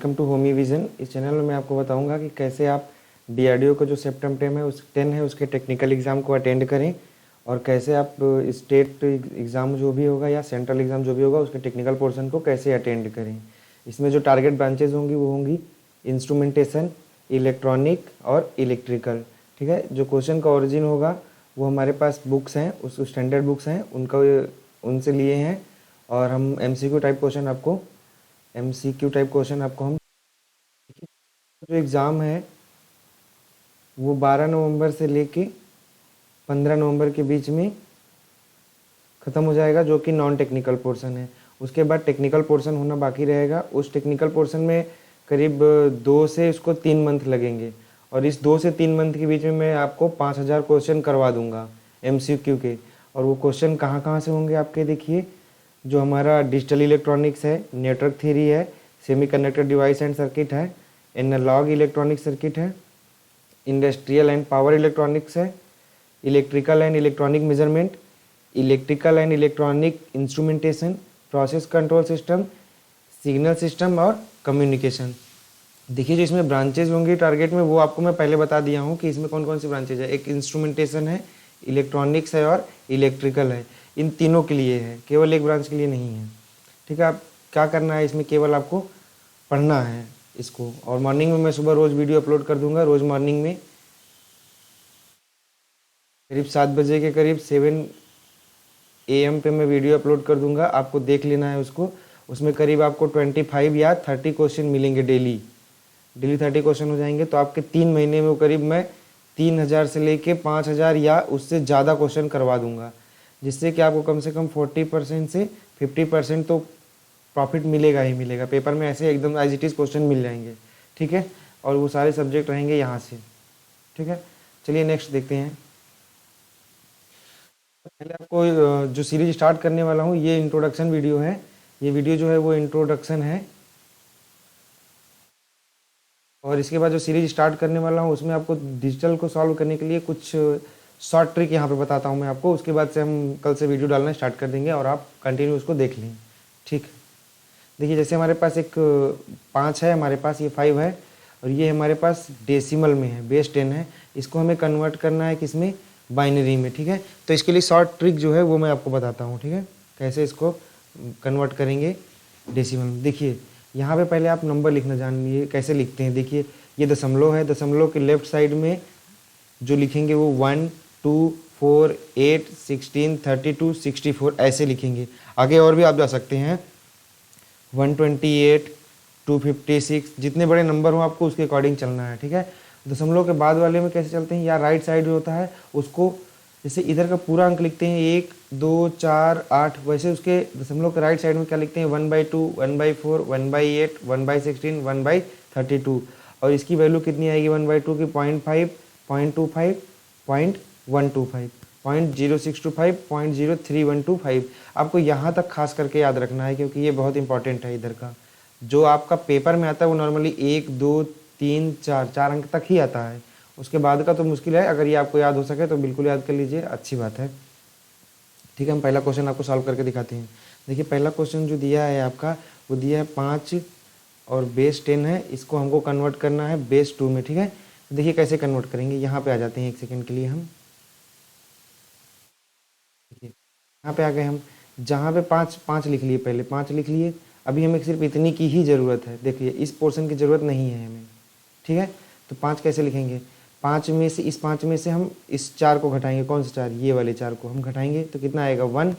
Welcome to Homi Vision. इस channel में मैं आपको बताऊंगा कि कैसे आप डीआरडीओ का जो सेप्टेम 10 है उसके टेक्निकल एग्ज़ाम को अटेंड करें और कैसे आप स्टेट एग्ज़ाम जो भी होगा या सेंट्रल एग्ज़ाम जो भी होगा उसके टेक्निकल पोर्शन को कैसे अटेंड करें। इसमें जो टारगेट ब्रांचेज होंगी वो होंगी इंस्ट्रूमेंटेशन, इलेक्ट्रॉनिक और इलेक्ट्रिकल। ठीक है, जो क्वेश्चन का ओरिजिन होगा वो हमारे पास बुक्स हैं, उस स्टैंडर्ड बुक्स हैं उनसे लिए हैं और हम एमसीक्यू टाइप क्वेश्चन आपको हम जो एग्ज़ाम है वो 12 नवंबर से लेके 15 नवंबर के बीच में ख़त्म हो जाएगा, जो कि नॉन टेक्निकल पोर्शन है। उसके बाद टेक्निकल पोर्शन होना बाकी रहेगा। उस टेक्निकल पोर्शन में करीब 2 से उसको 3 मंथ लगेंगे और इस 2 से 3 मंथ के बीच में मैं आपको 5000 क्वेश्चन करवा दूंगा एमसीक्यू के। और वो क्वेश्चन कहाँ कहाँ से होंगे आपके, देखिए जो हमारा डिजिटल इलेक्ट्रॉनिक्स है, नेटवर्क थ्योरी है, सेमीकंडक्टर डिवाइस एंड सर्किट है, एनालॉग इलेक्ट्रॉनिक सर्किट है, इंडस्ट्रियल एंड पावर इलेक्ट्रॉनिक्स है, electrical and electronic measurement, electrical and electronic instrumentation, process control system, signal system और कम्युनिकेशन। देखिए जो इसमें ब्रांचेज होंगी टारगेट में वो आपको मैं पहले बता दिया हूँ कि इसमें कौन कौन सी ब्रांचेज है। एक इंस्ट्रूमेंटेशन है, इलेक्ट्रॉनिक्स है और इलेक्ट्रिकल है। इन तीनों के लिए है, केवल एक ब्रांच के लिए नहीं है। ठीक है, आप क्या करना है इसमें, केवल आपको पढ़ना है इसको। और मॉर्निंग में मैं सुबह रोज़ वीडियो अपलोड कर दूंगा। रोज़ मॉर्निंग में करीब 7 बजे के करीब 7 AM पे मैं वीडियो अपलोड कर दूंगा, आपको देख लेना है उसको। उसमें करीब आपको 25 या 30 क्वेश्चन मिलेंगे डेली 30 क्वेश्चन हो जाएंगे। तो आपके 3 महीने में वो करीब मैं 3000 से लेके 5000 या उससे ज़्यादा क्वेश्चन करवा दूंगा, जिससे कि आपको कम से कम 40% से 50% तो प्रॉफिट मिलेगा ही मिलेगा। पेपर में ऐसे एकदम एज इट इज़ क्वेश्चन मिल जाएंगे। ठीक है, और वो सारे सब्जेक्ट रहेंगे यहाँ से। ठीक है, चलिए नेक्स्ट देखते हैं। पहले आपको जो सीरीज स्टार्ट करने वाला हूँ ये इंट्रोडक्शन वीडियो है। ये वीडियो जो है वो इंट्रोडक्शन है और इसके बाद जो सीरीज स्टार्ट करने वाला हूँ उसमें आपको डिजिटल को सॉल्व करने के लिए कुछ शॉर्ट ट्रिक यहाँ पे बताता हूँ मैं आपको। उसके बाद से हम कल से वीडियो डालना स्टार्ट कर देंगे और आप कंटिन्यू उसको देख लें। ठीक, देखिए जैसे हमारे पास एक 5 है, हमारे पास ये 5 है और ये हमारे पास डेसिमल में है, बेस 10 है। इसको हमें कन्वर्ट करना है किसमें, बाइनरी में। ठीक है, तो इसके लिए शॉर्ट ट्रिक जो है वो मैं आपको बताता हूँ। ठीक है, कैसे इसको कन्वर्ट करेंगे डेसिमल में। देखिए यहाँ पे पहले आप नंबर लिखना जान लीजिए कैसे लिखते हैं। देखिए ये दशमलव है, दशमलव के लेफ्ट साइड में जो लिखेंगे वो 1 2 4 8 16 32 64 ऐसे लिखेंगे। आगे और भी आप जा सकते हैं, 128 256, जितने बड़े नंबर हो आपको उसके अकॉर्डिंग चलना है। ठीक है, दशमलव के बाद वाले में कैसे चलते हैं, या राइट साइड जो होता है उसको जैसे इधर का पूरा अंक लिखते हैं 1 2 4 8, वैसे उसके दशमलव के राइट साइड में क्या लिखते हैं 1/2 1/4 1/8 1/16 1/32। और इसकी वैल्यू कितनी आएगी 1/2 की 0.5 0.25 0.125 0.0625 0.03125। आपको यहाँ तक खास करके याद रखना है क्योंकि ये बहुत इंपॉर्टेंट है। इधर का जो आपका पेपर में आता है वो नॉर्मली 1 2 3 4 अंक तक ही आता है, उसके बाद का तो मुश्किल है। अगर ये आपको याद हो सके तो बिल्कुल याद कर लीजिए, अच्छी बात है। ठीक है, हम पहला क्वेश्चन आपको सॉल्व करके दिखाते हैं। देखिए पहला क्वेश्चन जो दिया है आपका वो दिया है 5 और बेस 10 है, इसको हमको कन्वर्ट करना है बेस 2 में। ठीक है, तो देखिए कैसे कन्वर्ट करेंगे, यहाँ पे आ जाते हैं एक सेकेंड के लिए हम। देखिए यहाँ पे आ गए हम, जहाँ पे 5 5 लिख लिए, पहले 5 लिख लिए। अभी हमें सिर्फ इतनी की ही ज़रूरत है, देखिए इस पोर्शन की ज़रूरत नहीं है हमें। ठीक है, तो 5 कैसे लिखेंगे, 5 में से इस 5 में से हम इस 4 को घटाएंगे। कौन सा 4, ये वाले 4 को हम घटाएंगे तो कितना आएगा 1।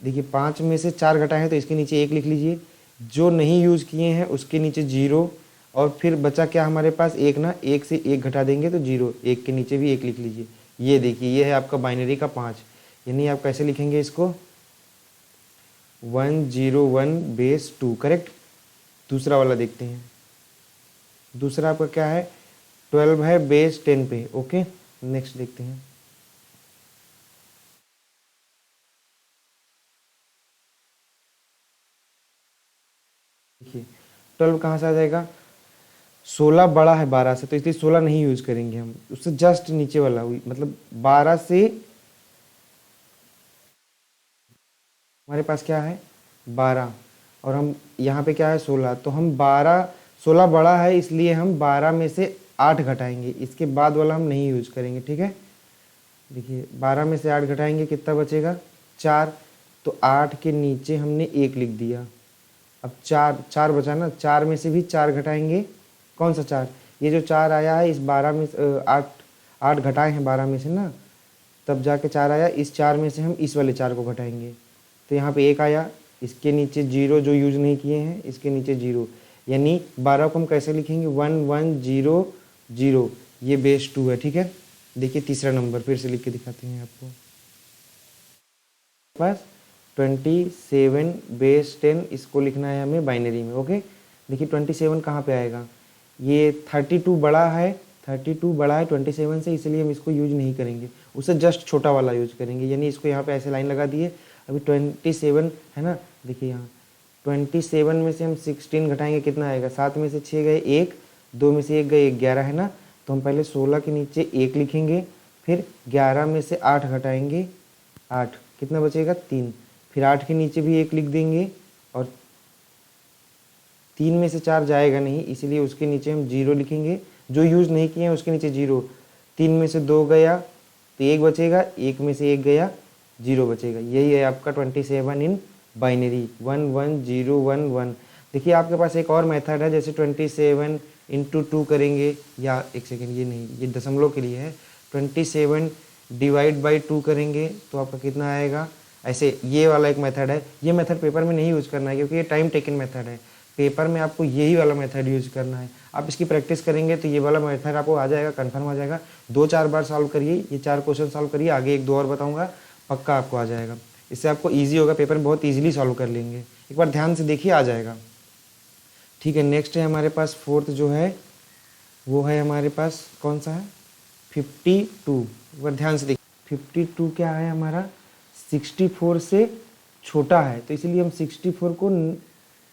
देखिए 5 में से 4 घटाए हैं तो इसके नीचे 1 लिख लीजिए, जो नहीं यूज़ किए हैं उसके नीचे 0, और फिर बचा क्या हमारे पास 1 ना, 1 से 1 घटा देंगे तो 0, 1 के नीचे भी 1 लिख लीजिए। ये देखिए ये है आपका बाइनरी का 5। यानी आप कैसे लिखेंगे इसको 101 बेस 2, करेक्ट। दूसरा वाला देखते हैं, दूसरा आपका क्या है 12 है बेस 10 पे। ओके, नेक्स्ट देखते हैं। देखिए 12 कहाँ से आ जाएगा, 16 बड़ा है 12 से, तो इसलिए 16 नहीं यूज करेंगे हम, उससे जस्ट नीचे वाला हुई, मतलब 12 से हमारे पास क्या है 12 और हम यहाँ पे क्या है 16, तो हम 12 16 बड़ा है इसलिए हम 12 में से 8 घटाएंगे, इसके बाद वाला हम नहीं यूज करेंगे, ठीक है। देखिए 12 में से 8 घटाएंगे कितना बचेगा, 4। तो 8 के नीचे हमने 1 लिख दिया। अब 4 बचा ना, 4 में से भी 4 घटाएंगे, कौन सा 4, ये जो 4 आया है इस 12 में 8 घटाए हैं 12 में से ना, तब जाके 4 आया, इस 4 में से हम इस वाले 4 को घटाएंगे, तो यहाँ पे 1 आया, इसके नीचे 0 जो यूज नहीं किए हैं, इसके नीचे 0, यानी 12 को हम कैसे लिखेंगे, 1 1 0 0, ये बेस 2 है, ठीक है। देखिए तीसरा नंबर फिर से लिख के दिखाते हैं आपको, पास 27 बेस 10, इसको लिखना है हमें बाइनरी में, ओके। देखिए 27 कहाँ पे आएगा, ये 32 बड़ा है, 32 बड़ा है 27 से, इसलिए हम इसको यूज नहीं करेंगे, उसे जस्ट छोटा वाला यूज करेंगे, यानी इसको यहाँ पे ऐसे लाइन लगा दिए। अभी 27 है ना, देखिए यहाँ 27 में से हम 16 घटाएंगे, कितना आएगा, 7 में से 6 गए 1, 2 में से 1 गए 11 है ना, तो हम पहले 16 के नीचे 1 लिखेंगे, फिर 11 में से 8 घटाएंगे, 8, कितना बचेगा 3, फिर 8 के नीचे भी 1 लिख देंगे, और 3 में से 4 जाएगा नहीं, इसलिए उसके नीचे हम 0 लिखेंगे, जो यूज़ नहीं किए हैं उसके नीचे 0, 3 में से 2 गया तो 1 बचेगा, 1 में से 1 गया 0 बचेगा, यही है आपका 27 इन बाइनरी, 1 1 0 1 1। देखिए आपके पास एक और मेथड है, जैसे 27 इंटू 2 करेंगे, या एक सेकेंड, ये नहीं, ये दशमलव के लिए है, 27 डिवाइड बाई 2 करेंगे तो आपका कितना आएगा, ऐसे ये वाला एक मेथड है। ये मेथड पेपर में नहीं यूज़ करना है क्योंकि ये टाइम टेकन मेथड है, पेपर में आपको यही वाला मेथड यूज करना है। आप इसकी प्रैक्टिस करेंगे तो ये वाला मेथड आपको आ जाएगा, कंफर्म आ जाएगा। 2-4 बार सॉल्व करिए, ये 4 क्वेश्चन सॉल्व करिए, आगे 1-2 और बताऊंगा, पक्का आपको आ जाएगा। इससे आपको ईजी होगा, पेपर में बहुत ईजिली सॉल्व कर लेंगे, एक बार ध्यान से देखिए आ जाएगा, ठीक है। नेक्स्ट है हमारे पास फोर्थ जो है वो है हमारे पास कौन सा है, 52। एक बार ध्यान से देखिए, 52 क्या है हमारा, 64 से छोटा है, तो इसलिए हम 64 को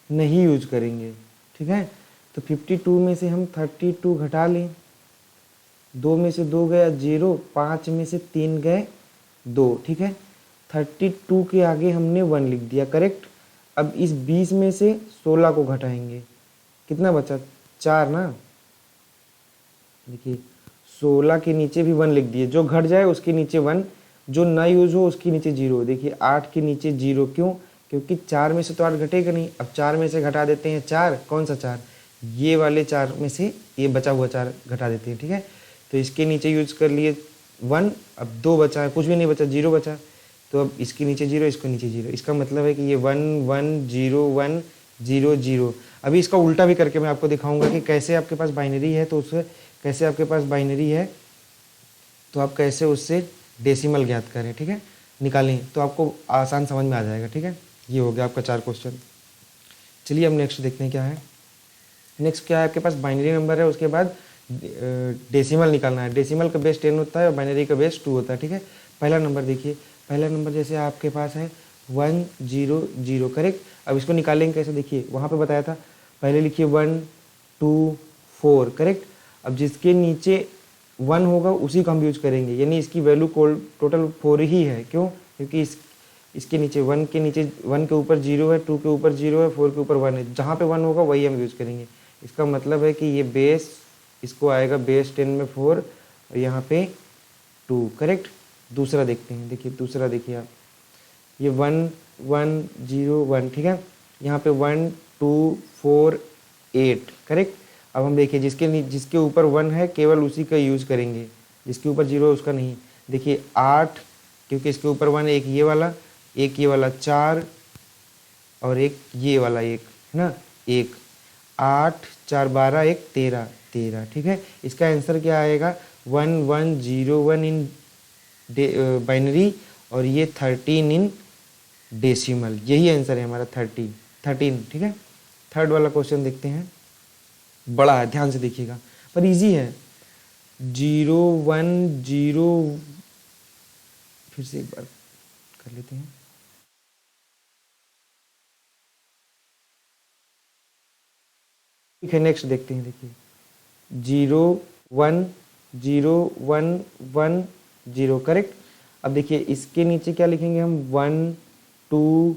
नहीं यूज करेंगे, ठीक है। तो 52 में से हम 32 घटा लें, 2 में से 2 गया 0, 5 में से 3 गए 2, ठीक है। 32 के आगे हमने 1 लिख दिया, करेक्ट। अब इस 20 में से 16 को घटाएंगे, कितना बचा, 4 ना। देखिए 16 के नीचे भी 1 लिख दिए, जो घट जाए उसके नीचे 1, जो ना यूज हो उसके नीचे 0। देखिए 8 के नीचे 0, क्यों, क्योंकि 4 में से तो 8 घटेगा नहीं। अब 4 में से घटा देते हैं 4, कौन सा 4, ये वाले 4 में से ये बचा हुआ 4 घटा देते हैं, ठीक है। तो इसके नीचे यूज कर लिए 1, अब 2 बचा है, कुछ भी नहीं बचा, 0 बचा, तो अब इसके नीचे 0, इसके नीचे 0, इसका मतलब है कि ये 1 1 0 1 0 0। अभी इसका उल्टा भी करके मैं आपको दिखाऊंगा कि कैसे आपके पास बाइनरी है तो उससे कैसे आपके पास बाइनरी है तो आप कैसे उससे डेसिमल ज्ञात करें, ठीक है, निकालें, तो आपको आसान समझ में आ जाएगा, ठीक है। ये हो गया आपका 4 क्वेश्चन। चलिए अब नेक्स्ट देखते हैं क्या है। नेक्स्ट क्या है, आपके पास बाइनरी नंबर है, उसके बाद डेसिमल निकालना है। डेसिमल का बेस 10 होता है और बाइनरी का बेस 2 होता है, ठीक है। पहला नंबर देखिए, पहला नंबर जैसे आपके पास है 1 0 0, करेक्ट। अब इसको निकालेंगे कैसे, देखिए वहाँ पे बताया था, पहले लिखिए 1 2 4, करेक्ट। अब जिसके नीचे 1 होगा उसी को हम यूज करेंगे, यानी इसकी वैल्यू टोटल 4 ही है, क्यों, क्योंकि इसके नीचे 1 के नीचे 1 के ऊपर 0 है, 2 के ऊपर 0 है, 4 के ऊपर 1 है, जहाँ पे 1 होगा वही हम यूज़ करेंगे। इसका मतलब है कि ये बेस, इसको आएगा बेस 10 में 4 और यहाँ पे 2, करेक्ट। दूसरा देखते हैं, देखिए दूसरा देखिए आप, ये 1 1 0 1, ठीक है। यहाँ पे 1 2 4 8, करेक्ट। अब हम देखिए जिसके ऊपर 1 है केवल उसी का यूज़ करेंगे, जिसके ऊपर 0 है उसका नहीं। देखिए 8, क्योंकि इसके ऊपर 1 है, एक ये वाला, एक ये वाला 4 और एक ये वाला 1 है ना, 1 8 4 12 1 13 13, ठीक है। इसका आंसर क्या आएगा, 1 1 0 1 इन बाइनरी और ये 13 इन डेसिमल, यही आंसर है हमारा 13, ठीक है। थर्ड वाला क्वेश्चन देखते हैं, बड़ा है, ध्यान से देखिएगा, पर इजी है। 0 1 0, फिर से एक बार कर लेते हैं, ठीक है। नेक्स्ट देखते हैं, देखिए 0 1 0 1 1 0, करेक्ट। अब देखिए इसके नीचे क्या लिखेंगे हम, 1 2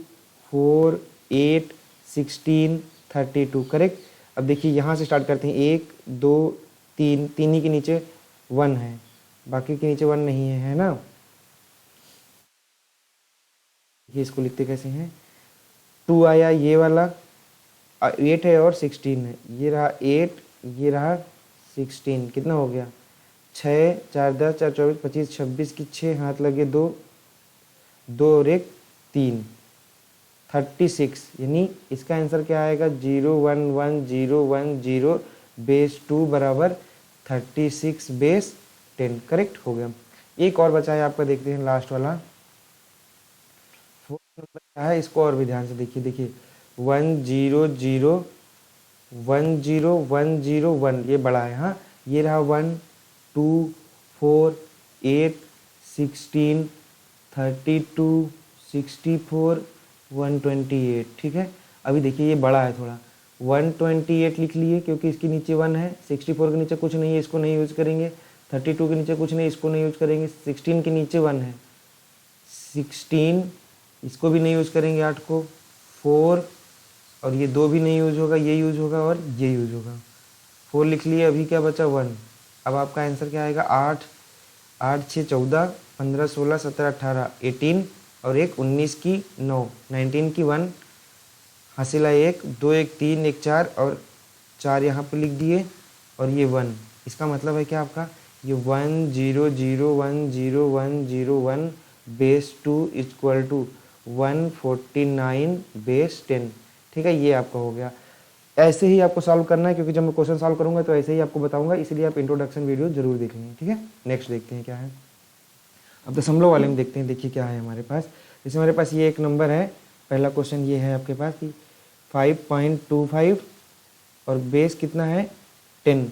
4 8 16 32, करेक्ट। अब देखिए यहाँ से स्टार्ट करते हैं, 1 2 3, 3 ही के नीचे 1 है, बाकी के नीचे 1 नहीं है ना। ये इसको लिखते कैसे हैं, 2 आया, ये वाला 8 है और 16 है, ये रहा 8, ये रहा 16, कितना हो गया 6 4 10 4 24 25 26 की 6 हाथ लगे 2 2 और 1 3, 36, यानी इसका आंसर क्या आएगा 0 1 1 0 1 0 बेस 2 बराबर 36 बेस 10, करेक्ट हो गया। एक और बचा है आपका, देखते हैं लास्ट वाला 4 नंबर क्या है, इसको और भी ध्यान से देखिए। देखिए 1 0 0 1 0 1 0 1, ये बड़ा है, हाँ ये रहा 1 2 4 8 16 32 64 128, ठीक है। अभी देखिए ये बड़ा है थोड़ा, 128 लिख लिए क्योंकि इसके नीचे 1 है, 64 के नीचे कुछ नहीं है, इसको नहीं यूज करेंगे, 32 के नीचे कुछ नहीं, इसको नहीं यूज करेंगे, 16 के नीचे 1 है, 16 इसको भी नहीं यूज करेंगे, 8 को 4 और ये 2 भी नहीं यूज होगा, ये यूज होगा और ये यूज होगा, 4 लिख लिए। अभी क्या बचा 1। अब आपका आंसर क्या आएगा 8 8 6 14 15 16 17 18 18 और एक 19 की 9 19 की 1 हासिला 1 2 1 3 1 4 और 4 यहाँ पर लिख दिए और ये 1। इसका मतलब है क्या आपका, ये 1 0 0 1 0 1 0 1 बेस 2 इक्वल टू 149 बेस 10, ठीक है। ये आपका हो गया। ऐसे ही आपको सॉल्व करना है, क्योंकि जब मैं क्वेश्चन सॉल्व करूंगा तो ऐसे ही आपको बताऊंगा, इसलिए आप इंट्रोडक्शन वीडियो जरूर देख लेंगे, ठीक है। नेक्स्ट देखते हैं क्या है, अब दशमलव वाले में देखते हैं। देखिए क्या है हमारे पास, जैसे हमारे पास ये एक नंबर है, पहला क्वेश्चन ये है आपके पास कि 5.25 और बेस कितना है 10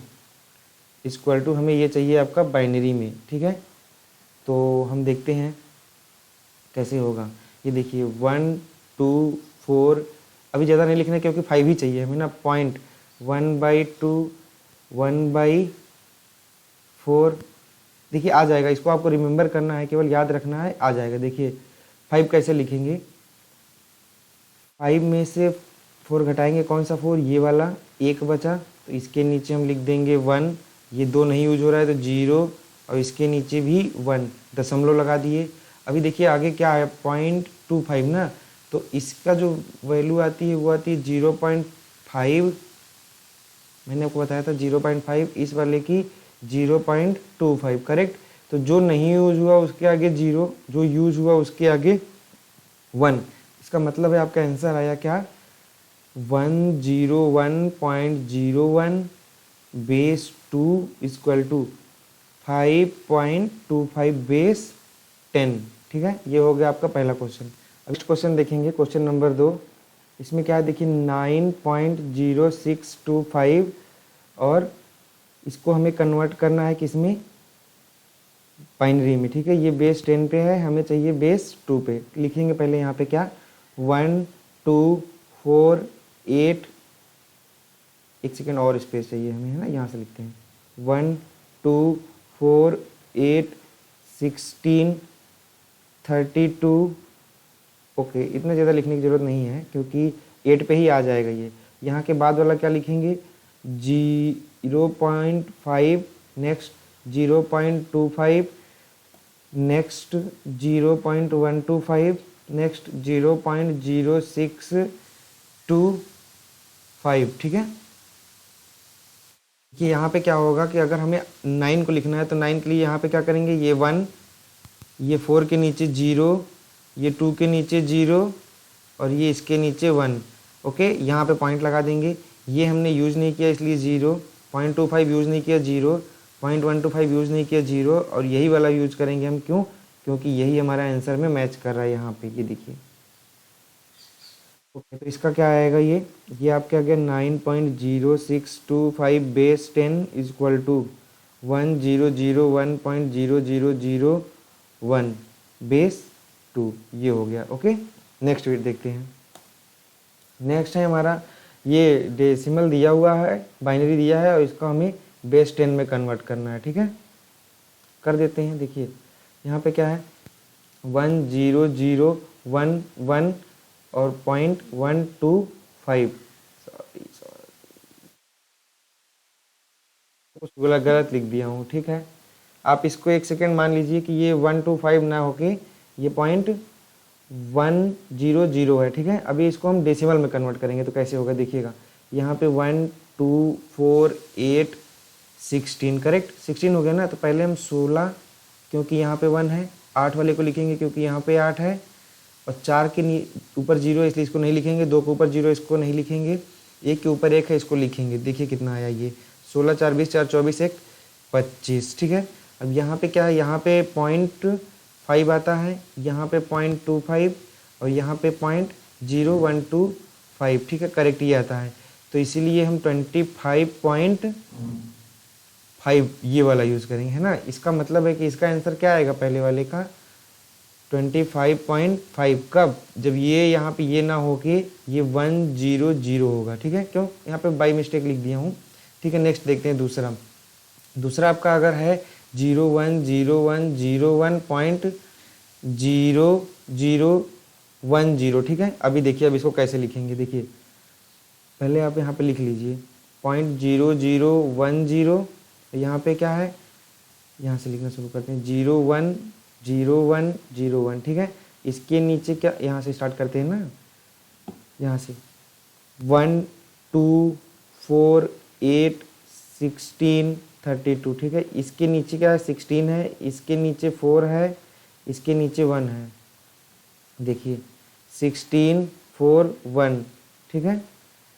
इक्वल टू, हमें ये चाहिए आपका बाइनरी में, ठीक है। तो हम देखते हैं कैसे होगा। ये देखिए 1 2 4, अभी ज़्यादा नहीं लिखना क्योंकि 5 ही चाहिए हमें ना, पॉइंट 1/2 1/4, देखिए आ जाएगा। इसको आपको रिमेंबर करना है, केवल याद रखना है, आ जाएगा। देखिए 5 कैसे लिखेंगे, 5 में से 4 घटाएंगे, कौन सा 4, ये वाला, एक बचा तो इसके नीचे हम लिख देंगे 1, ये 2 नहीं यूज हो रहा है तो 0 और इसके नीचे भी 1, दशमलव लगा दिए। अभी देखिए आगे क्या है 0.25 ना, तो इसका जो वैल्यू आती है वो आती है 0.5, मैंने आपको बताया था 0.5, इस वाले की 0.25, करेक्ट। तो जो नहीं यूज हुआ उसके आगे 0, जो यूज हुआ उसके आगे 1, इसका मतलब है आपका आंसर आया क्या 101.01 बेस 2 इक्वल टू 5.25 बेस 10, ठीक है। ये हो गया आपका पहला क्वेश्चन। अब इस क्वेश्चन देखेंगे, क्वेश्चन नंबर 2, इसमें क्या है देखिए 9.0625 और इसको हमें कन्वर्ट करना है किसमें, बाइनरी में, ठीक है। ये बेस 10 पे है, हमें चाहिए बेस 2 पे। लिखेंगे पहले यहाँ पे क्या 1 2 4 8, एक सेकेंड और स्पेस चाहिए हमें, है ना, यहाँ से लिखते हैं 1 2 4 8 16 32, ओके। इतना ज़्यादा लिखने की ज़रूरत नहीं है क्योंकि 8 पे ही आ जाएगा ये। यहाँ के बाद वाला क्या लिखेंगे 0.5, नेक्स्ट 0.25, नेक्स्ट 0.125, नेक्स्ट 0.0625, ठीक है। कि यहाँ पे क्या होगा कि अगर हमें 9 को लिखना है तो 9 के लिए यहाँ पे क्या करेंगे, ये 1, ये 4 के नीचे 0, ये 2 के नीचे 0 और ये इसके नीचे 1, ओके। यहाँ पे पॉइंट लगा देंगे, ये हमने यूज़ नहीं किया इसलिए 0.25 यूज़ नहीं किया 0.125 यूज़ नहीं किया 0 और यही वाला यूज़ करेंगे हम, क्यों, क्योंकि यही हमारा आंसर में मैच कर रहा है यहाँ पे, ये देखिए, ओके। तो इसका क्या आएगा, ये आपके आ गया 9.0625 बेस 10 इक्वल टू 1001.0001 बेस 2, ये हो गया, ओके। नेक्स्ट वेट देखते हैं। नेक्स्ट है हमारा, ये डेसिमल दिया हुआ है, बाइनरी दिया है और इसको हमें बेस 10 में कन्वर्ट करना है, ठीक है। कर देते हैं। देखिए यहाँ पे क्या है 10011 और 0.125, कुछ गलत लिख दिया हूँ, ठीक है। आप इसको एक सेकेंड मान लीजिए कि ये 125 ना होके ये 0.100 है, ठीक है। अभी इसको हम डेसिमल में कन्वर्ट करेंगे तो कैसे होगा देखिएगा। यहाँ पे 1 2 4 8 16, करेक्ट 16 हो गया ना। तो पहले हम 16, क्योंकि यहाँ पे 1 है, 8 वाले को लिखेंगे क्योंकि यहाँ पे 8 है, और 4 के ऊपर 0 है इसलिए इसको नहीं लिखेंगे, 2 के ऊपर 0 इसको नहीं लिखेंगे, 1 के ऊपर 1 है इसको लिखेंगे। देखिए कितना आया ये 16 4 20 4 24 1 25, ठीक है। अब यहाँ पे क्या है, यहाँ पे 0.5 आता है, यहाँ पे 0.25 और यहाँ पे 0.0125, ठीक है, करेक्ट ये आता है। तो इसीलिए हम 25.5 ये वाला यूज़ करेंगे, है ना। इसका मतलब है कि इसका आंसर क्या आएगा पहले वाले का 25.5, कब, जब ये यहाँ पे ये ना हो के ये 100 होगा, ठीक है। क्यों यहाँ पे बाई मिस्टेक लिख दिया हूँ, ठीक है। नेक्स्ट देखते हैं दूसरा आपका अगर है 0.0010, ठीक है। अभी देखिए अब इसको कैसे लिखेंगे, देखिए पहले आप यहाँ पे लिख लीजिए 0.0010, यहाँ पे क्या है, यहाँ से लिखना शुरू करते हैं 010101, ठीक है। इसके नीचे क्या, यहाँ से स्टार्ट करते हैं ना, यहाँ से 1 2 4 8 16 32, ठीक है। इसके नीचे क्या है 16 है, इसके नीचे 4 है, इसके नीचे 1 है, देखिए 16 4 1, ठीक है।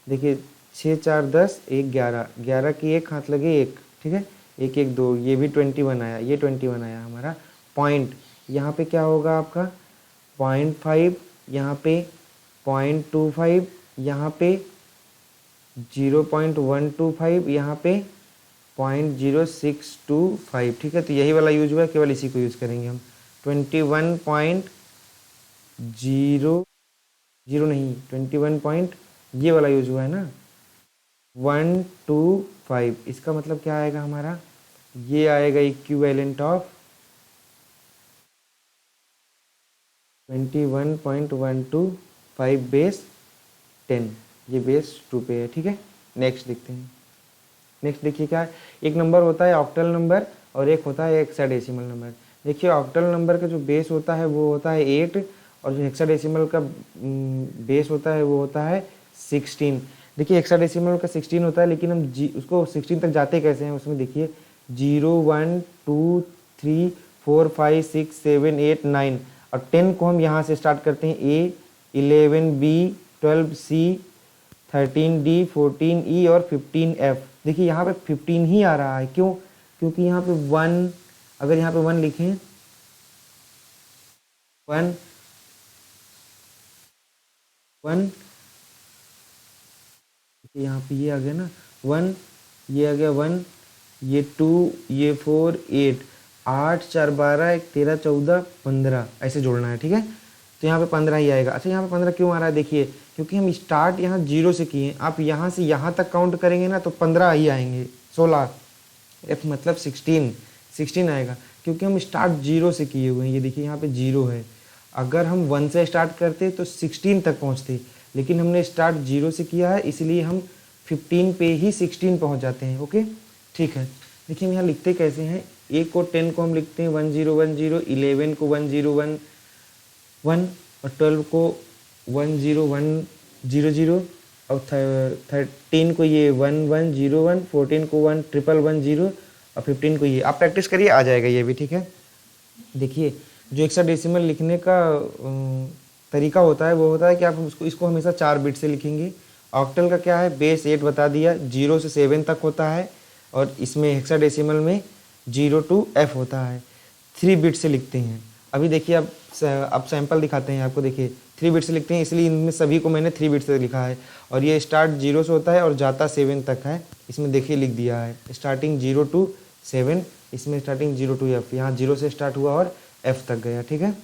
देखिए 6 4 10 1 11, 11 की एक हाथ लगे 1, ठीक है, 1 1 2, ये भी 21 आया, ये 21 आया हमारा। पॉइंट यहाँ पे क्या होगा आपका 0.5, यहाँ पे 0.25, यहाँ पे 0.125, यहाँ पे 0.0625, ठीक है। तो यही वाला यूज हुआ है, केवल इसी को यूज करेंगे हम। 21.00 नहीं, 21 ये वाला यूज हुआ है ना 125, इसका मतलब क्या आएगा हमारा, ये आएगा इक्विवेलेंट ऑफ 21.125 बेस 10, ये बेस 2 पे है, ठीक है। नेक्स्ट देखते हैं। नेक्स्ट देखिए क्या है, एक नंबर होता है ऑक्टल नंबर और एक होता है हेक्साडेसिमल नंबर। देखिए ऑक्टल नंबर का जो बेस होता है वो होता है 8, और जो हेक्साडेसिमल का बेस होता है वो होता है 16। देखिए हेक्साडेसिमल का 16 होता है, लेकिन हम उसको 16 तक जाते कैसे हैं, उसमें देखिए 0 1 2 3 4 5 6 7 8 9, और 10 को हम यहाँ से स्टार्ट करते हैं A 11 B 12 C 13 D 14 E और 15 F। देखिए यहाँ पे 15 ही आ रहा है, क्यों, क्योंकि यहाँ पे 1, अगर यहाँ पे 1 लिखें 1 1, यहाँ पे ये आ गया ना 1, ये आ गया 1, ये 2, ये 4 8 8 4 12 1 13 14 15, ऐसे जोड़ना है, ठीक है। तो यहाँ पे 15 ही आएगा। अच्छा यहाँ पे 15 क्यों आ रहा है, देखिए क्योंकि हम स्टार्ट यहाँ 0 से किए हैं, आप यहाँ से यहाँ तक काउंट करेंगे ना तो 15 ही आएंगे, 16 F मतलब 16 आएगा, क्योंकि हम स्टार्ट 0 से किए हुए हैं। ये देखिए यहाँ पे 0 है, अगर हम 1 से स्टार्ट करते तो 16 तक पहुँचते, लेकिन हमने स्टार्ट 0 से किया है, इसलिए हम 15 पे ही 16 पहुँच जाते हैं। ओके ठीक है। देखिए हम यहाँ लिखते कैसे हैं, A को 10 को हम लिखते हैं 1 0 1 0, 11 को 1 0 1 1, और 12 को 1 0 1 0 0, और 13 को ये 1 1 0 1, 14 को 1 1 1 0, और 15 को ये। आप प्रैक्टिस करिए, आ जाएगा ये भी, ठीक है। देखिए जो हेक्साडेसिमल लिखने का तरीका होता है वो होता है कि आप इसको हमेशा 4 बिट से लिखेंगे। ऑक्टल का क्या है, बेस 8 बता दिया, 0 से 7 तक होता है, और इसमें हेक्साडेसिमल में 0 to F होता है, 3 बिट से लिखते हैं। अभी देखिए अब सैंपल दिखाते हैं आपको। देखिए 3 बिट से लिखते हैं, इसलिए इनमें सभी को मैंने 3 बिट से लिखा है, और ये स्टार्ट 0 से होता है और जाता 7 तक है। इसमें देखिए लिख दिया है स्टार्टिंग 0 to 7, इसमें स्टार्टिंग 0 to F, यहाँ 0 से स्टार्ट हुआ और F तक गया, ठीक है।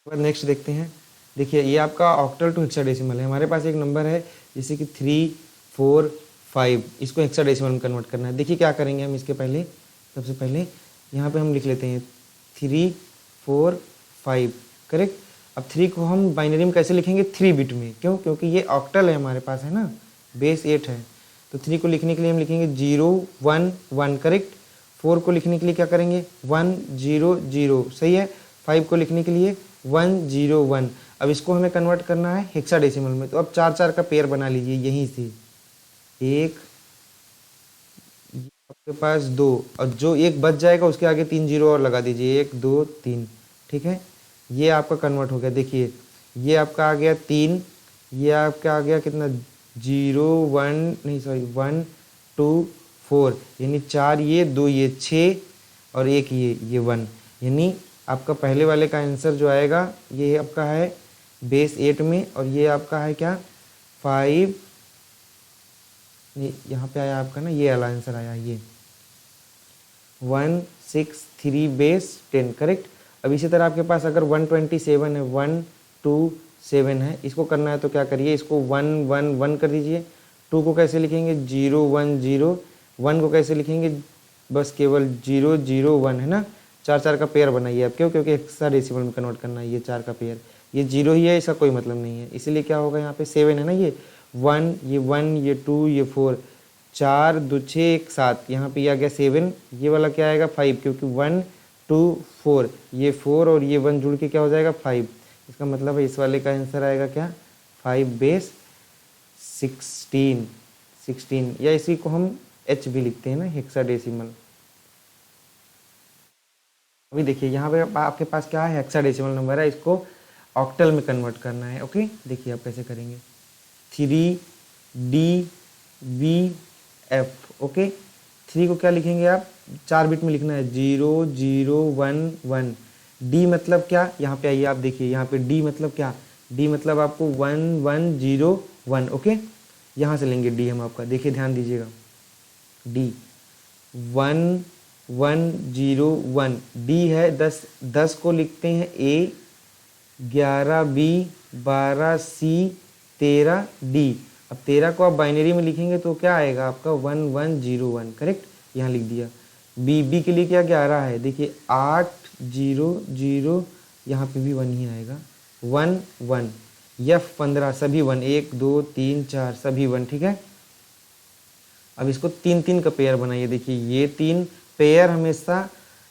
नेक्स्ट देखते हैं। देखिए ये आपका ऑक्टल टू हेक्साडेसिमल है। हमारे पास एक नंबर है जैसे कि 3 4 5, इसको हेक्साडेसिमल में कन्वर्ट करना है। देखिए क्या करेंगे हम, इसके पहले सबसे पहले यहाँ पे हम लिख लेते हैं 3 4 5, करेक्ट। अब 3 को हम बाइनरी में कैसे लिखेंगे, 3 बिट में, क्यों, क्योंकि ये ऑक्टल है हमारे पास, है ना, बेस 8 है। तो 3 को लिखने के लिए हम लिखेंगे 0 1 1, करेक्ट। 4 को लिखने के लिए क्या करेंगे 1 0 0, सही है। 5 को लिखने के लिए 1 0 1। अब इसको हमें कन्वर्ट करना है हेक्साडेसिमल में, तो अब 4 4 का पेयर बना लीजिए यहीं से। एक, आपके पास 2, और जो एक बच जाएगा उसके आगे 3 जीरो और लगा दीजिए, 1 2 3, ठीक है। ये आपका कन्वर्ट हो गया, देखिए ये आपका आ गया 3, ये आपका आ गया कितना 0 1, नहीं सॉरी 1 2 4, यानी 4 ये 2 ये 6 और एक ये 1, यानी आपका पहले वाले का आंसर जो आएगा ये आपका है बेस 8 में, और ये आपका है क्या 5, यहाँ पे आया आपका ना ये वाला आंसर आया, ये 1 6 3 बेस 10, करेक्ट। अब इसी तरह आपके पास अगर 127 है, 1 2 7 है, इसको करना है तो क्या करिए, इसको 1 1 1 कर दीजिए। 2 को कैसे लिखेंगे 0 1 0, 1 को कैसे लिखेंगे बस केवल 0 0 1, है ना। 4 4 का पेयर बनाइए आप, क्यों, क्योंकि हेक्साडेसिमल में कन्वर्ट करना है, ये 4 का पेयर, ये 0 ही है, इसका कोई मतलब नहीं है, इसीलिए क्या होगा यहाँ पे 7 है ना, ये 1 ये 1 ये 2 ये 4, 4 2 6 1 7, यहाँ पे आ गया 7, ये वाला क्या आएगा 5, क्योंकि 1 2 4, ये 4 और ये 1 जुड़ के क्या हो जाएगा 5, इसका मतलब है इस वाले का आंसर आएगा क्या 5 बेस 16, या इसी को हम एच भी लिखते हैं ना, हेक्साडेसिमल। अभी देखिए यहाँ पे आपके पास क्या है हेक्साडेसिमल नंबर है, इसको ऑक्टल में कन्वर्ट करना है, ओके। देखिए आप कैसे करेंगे 3DBF, ओके। 3 को क्या लिखेंगे आप 4 बिट में लिखना है 0 0 1 1। डी मतलब क्या, यहाँ पे आइए आप देखिए, यहाँ पे डी मतलब क्या, डी मतलब आपको 1 1 0 1, ओके। यहाँ से लेंगे डी हम आपका, देखिए ध्यान दीजिएगा, डी 1 1 0 1, डी है 10, 10 को लिखते हैं ए, 11 बी, 12 सी, 13 डी। अब 13 को आप बाइनरी में लिखेंगे तो क्या आएगा आपका 1 1 0 1, करेक्ट, यहाँ लिख दिया। बी के लिए क्या 11 है, देखिए 8 0 0, यहाँ पे भी 1 ही आएगा, 1 1। एफ 15 सभी 1, 1 2 3 4 सभी 1, ठीक है। अब इसको 3 3 का पेयर बनाइए, देखिए ये 3 पेयर हमेशा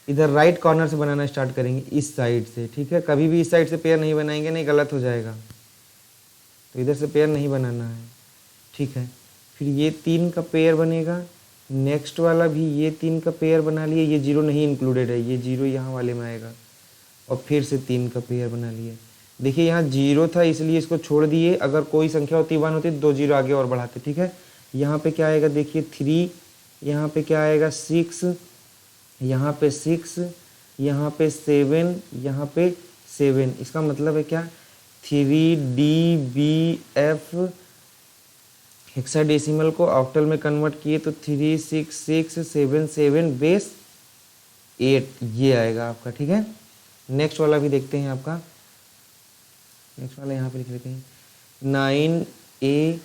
इधर राइट कॉर्नर से बनाना स्टार्ट करेंगे, इस साइड से, ठीक है। कभी भी इस साइड से पेयर नहीं बनाएंगे, नहीं गलत हो जाएगा, तो इधर से पेयर नहीं बनाना है, ठीक है। फिर ये 3 का पेयर बनेगा, नेक्स्ट वाला भी ये 3 का पेयर बना लिए, ये 0 नहीं इंक्लूडेड है, ये 0 यहाँ वाले में आएगा, और फिर से 3 का पेयर बना लिए। देखिए यहाँ 0 था इसलिए इसको छोड़ दिए, अगर कोई संख्या होती 1 होती 2 0 आगे और बढ़ाते, ठीक है। यहाँ पे क्या आएगा देखिए 3, यहाँ पे क्या आएगा 6, यहाँ पे 6, यहाँ पे 7, यहाँ पे 7, इसका मतलब है क्या 3DBF हेक्साडेसिमल को ऑक्टल में कन्वर्ट किए तो 3 6 6 7 7 बेस 8, ये आएगा आपका, ठीक है। नेक्स्ट वाला भी देखते हैं आपका, नेक्स्ट वाला यहाँ पे लिख लेते हैं 9A,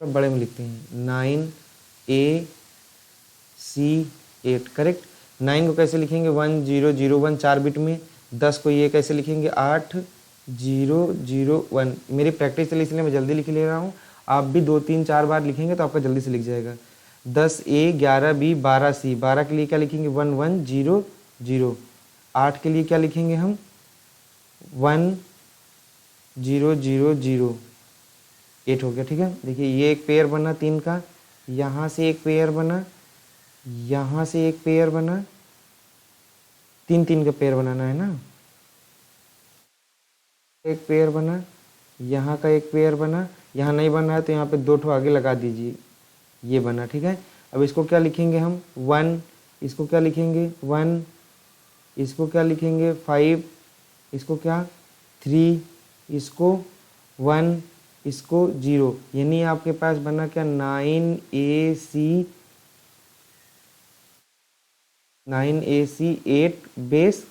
बड़े में लिखते हैं 9AC8, करेक्ट। 9 को कैसे लिखेंगे 1 0 0 1, 4 बिट में। 10 को ये कैसे लिखेंगे 8 0 0 1। मेरी प्रैक्टिस चली इसलिए मैं जल्दी लिख ले रहा हूँ, आप भी 2 3 4 बार लिखेंगे तो आपका जल्दी से लिख जाएगा। 10A 11B 12C, 12 के लिए क्या लिखेंगे 1 1 0 0। 8 के लिए क्या लिखेंगे हम 1 0 0 0, 8 हो गया, ठीक है। देखिए ये एक पेयर बना 3 का, यहाँ से एक पेयर बना, यहाँ से एक पेयर बना, 3 3 का पेयर बनाना है ना, एक पेयर बना, यहाँ का एक पेयर बना, यहाँ नहीं बना है तो यहाँ पे 2 ठो आगे लगा दीजिए, ये बना, ठीक है। अब इसको क्या लिखेंगे हम 1, इसको क्या लिखेंगे 1, इसको क्या लिखेंगे 5, इसको क्या 3, इसको 1, इसको 0, यानी आपके पास बना क्या 9AC8 बेस।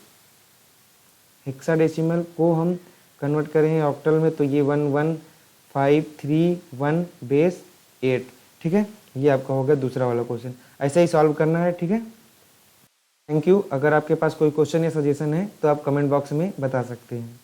हेक्साडेसिमल को हम कन्वर्ट करें ऑक्टल में तो ये 1 1 5 3 1 बेस 8, ठीक है। ये आपका हो गया दूसरा वाला क्वेश्चन, ऐसे ही सॉल्व करना है, ठीक है। Thank you. अगर आपके पास कोई क्वेश्चन या सजेशन है तो आप कमेंट बॉक्स में बता सकते हैं।